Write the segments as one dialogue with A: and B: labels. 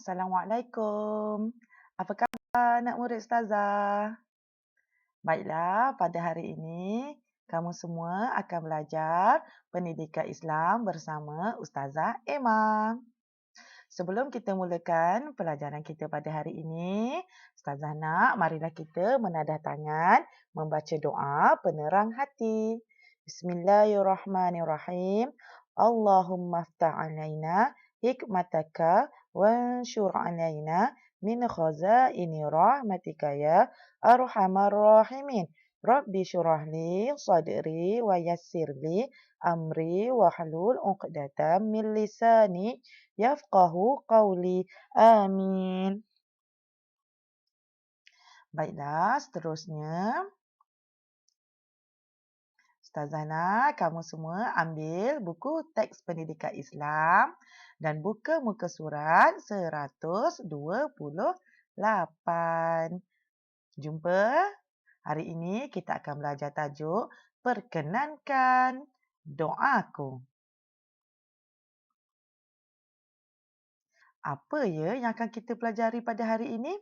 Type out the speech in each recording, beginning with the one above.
A: Assalamualaikum. Apa khabar anak murid Ustazah? Baiklah, pada hari ini kamu semua akan belajar pendidikan Islam bersama Ustazah Emma. Sebelum kita mulakan pelajaran kita pada hari ini, Ustazah nak marilah kita menadah tangan membaca doa penerang hati. Bismillahirrahmanirrahim. Allahumma aftah alaina hikmataka wansyur alaina min khazaini rahmatika ya arhamar rahimin. Rabbi syurah li sadri wa yassir li amri wa halul uqdatam min lisani yafqahu qawli. Amin. Baiklah, seterusnya Ustazah nak kamu semua ambil buku teks pendidikan Islam dan buka muka surat 128. Jumpa. Hari ini kita akan belajar tajuk Perkenankan Doaku. Apa ya yang akan kita pelajari pada hari ini?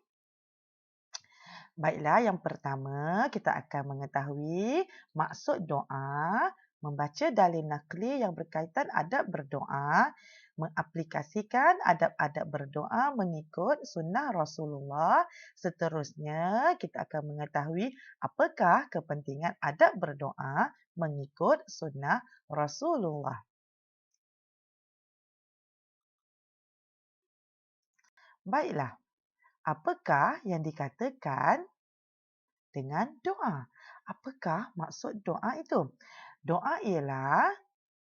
A: Baiklah, yang pertama kita akan mengetahui maksud doa, membaca dalil nakli yang berkaitan adab berdoa, mengaplikasikan adab-adab berdoa mengikut sunnah Rasulullah. Seterusnya, kita akan mengetahui apakah kepentingan adab berdoa mengikut sunnah Rasulullah. Baiklah, apakah yang dikatakan dengan doa? Apakah maksud doa itu? Doa ialah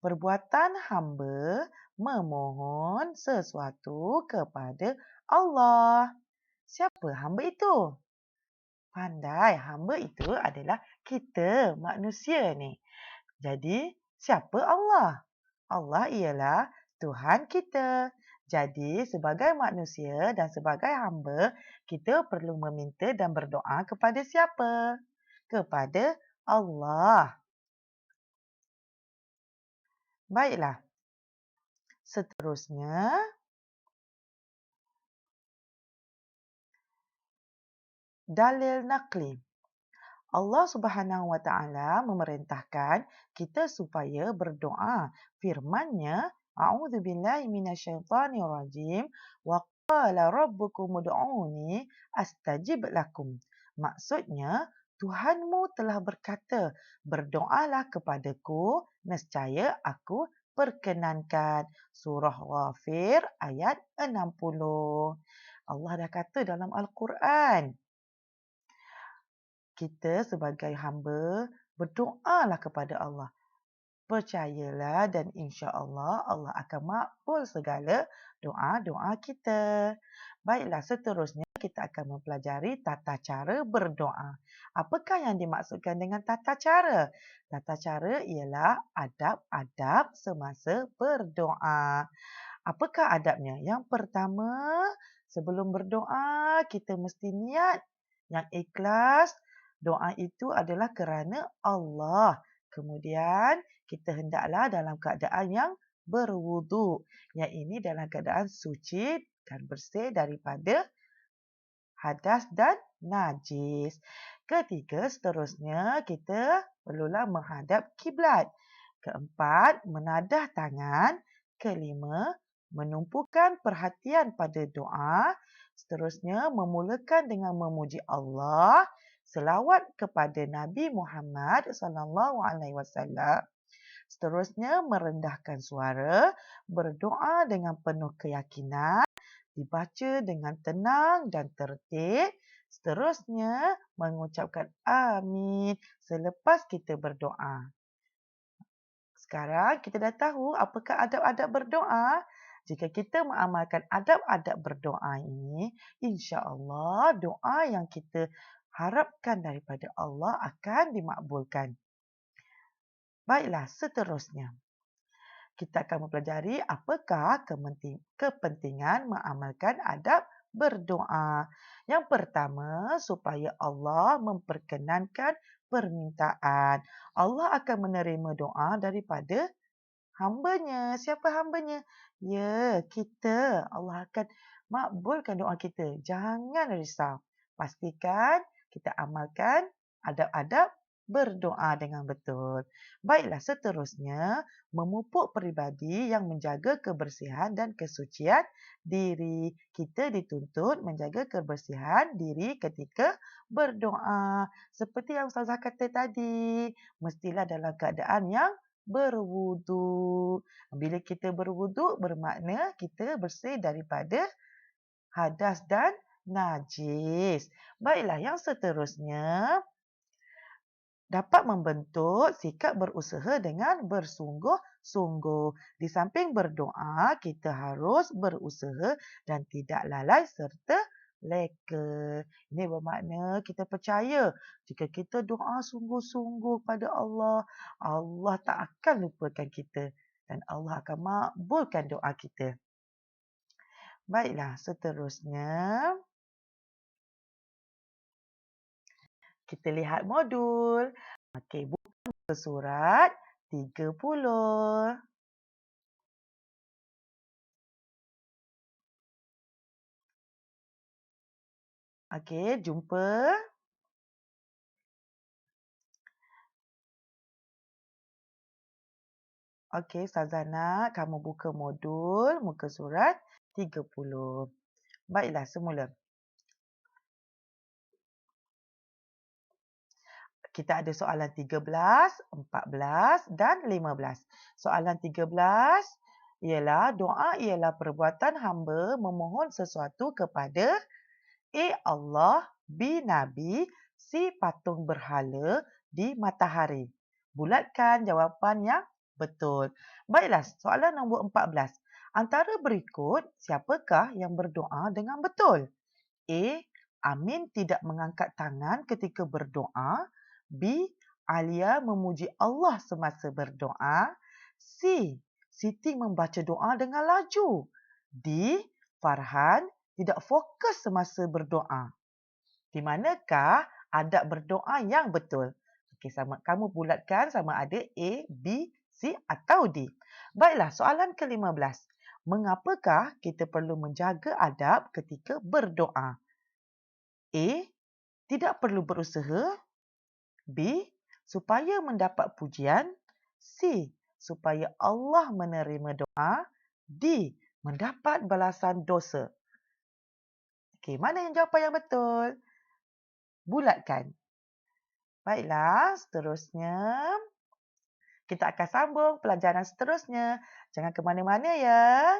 A: perbuatan hamba memohon sesuatu kepada Allah. Siapa hamba itu? Pandai, hamba itu adalah kita manusia ni. Jadi, siapa Allah? Allah ialah Tuhan kita. Jadi, sebagai manusia dan sebagai hamba, kita perlu meminta dan berdoa kepada siapa? Kepada Allah. Baiklah. Seterusnya, dalil nakli. Allah Subhanahu Wa Taala memerintahkan kita supaya berdoa. Firman-Nya, A'udzubillahi minasyaitonirrajim wa qala rabbukum ud'uni astajib lakum. Maksudnya, Tuhanmu telah berkata, berdoalah kepadaku, nescaya aku perkenankan. Surah Ghafir ayat 60. Allah dah kata dalam Al-Quran, kita sebagai hamba berdoalah kepada Allah. Percayalah dan insya-Allah Allah akan makbul segala doa-doa kita. Baiklah, seterusnya kita akan mempelajari tata cara berdoa. Apakah yang dimaksudkan dengan tata cara? Tata cara ialah adab-adab semasa berdoa. Apakah adabnya? Yang pertama, sebelum berdoa kita mesti niat yang ikhlas. Doa itu adalah kerana Allah. Kemudian kita hendaklah dalam keadaan yang berwudu. Yang ini dalam keadaan suci dan bersih daripada hadas dan najis. Ketiga, seterusnya kita perlulah menghadap kiblat. Keempat, menadah tangan. Kelima, menumpukan perhatian pada doa. Seterusnya, memulakan dengan memuji Allah. Selawat kepada Nabi Muhammad SAW. Seterusnya, merendahkan suara, berdoa dengan penuh keyakinan, dibaca dengan tenang dan tertib. Seterusnya, mengucapkan amin selepas kita berdoa. Sekarang, kita dah tahu apakah adab-adab berdoa. Jika kita mengamalkan adab-adab berdoa ini, insya-Allah doa yang kita harapkan daripada Allah akan dimakbulkan. Baiklah, seterusnya kita akan mempelajari apakah kepentingan mengamalkan adab berdoa. Yang pertama, supaya Allah memperkenankan permintaan. Allah akan menerima doa daripada Hambanya. Siapa hambanya? Ya, kita. Allah akan makbulkan doa kita. Jangan risau. Pastikan kita amalkan adab-adab berdoa dengan betul. Baiklah, seterusnya memupuk peribadi yang menjaga kebersihan dan kesucian diri. Kita dituntut menjaga kebersihan diri ketika berdoa. Seperti yang Ustazah kata tadi, mestilah dalam keadaan yang berwuduk. Bila kita berwuduk bermakna kita bersih daripada hadas dan najis. Baiklah, yang seterusnya dapat membentuk sikap berusaha dengan bersungguh-sungguh. Di samping berdoa, kita harus berusaha dan tidak lalai serta leka. Ini bermakna kita percaya jika kita doa sungguh-sungguh pada Allah, Allah tak akan lupakan kita dan Allah akan makbulkan doa kita. Baiklah, seterusnya kita lihat modul. Okey, buka surat 30. Okey, jumpa. Okey, Ustazah nak kamu buka modul muka surat 30. Baiklah, semula. Kita ada soalan 13, 14 dan 15. Soalan 13 ialah doa ialah perbuatan hamba memohon sesuatu kepada A. Allah, B. Nabi, C. Patung berhala, D. Matahari. Bulatkan jawapan yang betul. Baiklah, soalan nombor 14. Antara berikut, siapakah yang berdoa dengan betul? A. Amin tidak mengangkat tangan ketika berdoa. B. Alia memuji Allah semasa berdoa. C. Siti membaca doa dengan laju. D. Farhan tidak fokus semasa berdoa. Di manakah adab berdoa yang betul? Okey, kamu bulatkan sama ada A, B, C atau D. Baiklah, soalan ke-15. Mengapakah kita perlu menjaga adab ketika berdoa? A. Tidak perlu berusaha. B. Supaya mendapat pujian. C. Supaya Allah menerima doa. D. Mendapat balasan dosa. Okey, mana yang jawapan yang betul? Bulatkan. Baiklah, seterusnya kita akan sambung pelajaran seterusnya. Jangan ke mana-mana ya.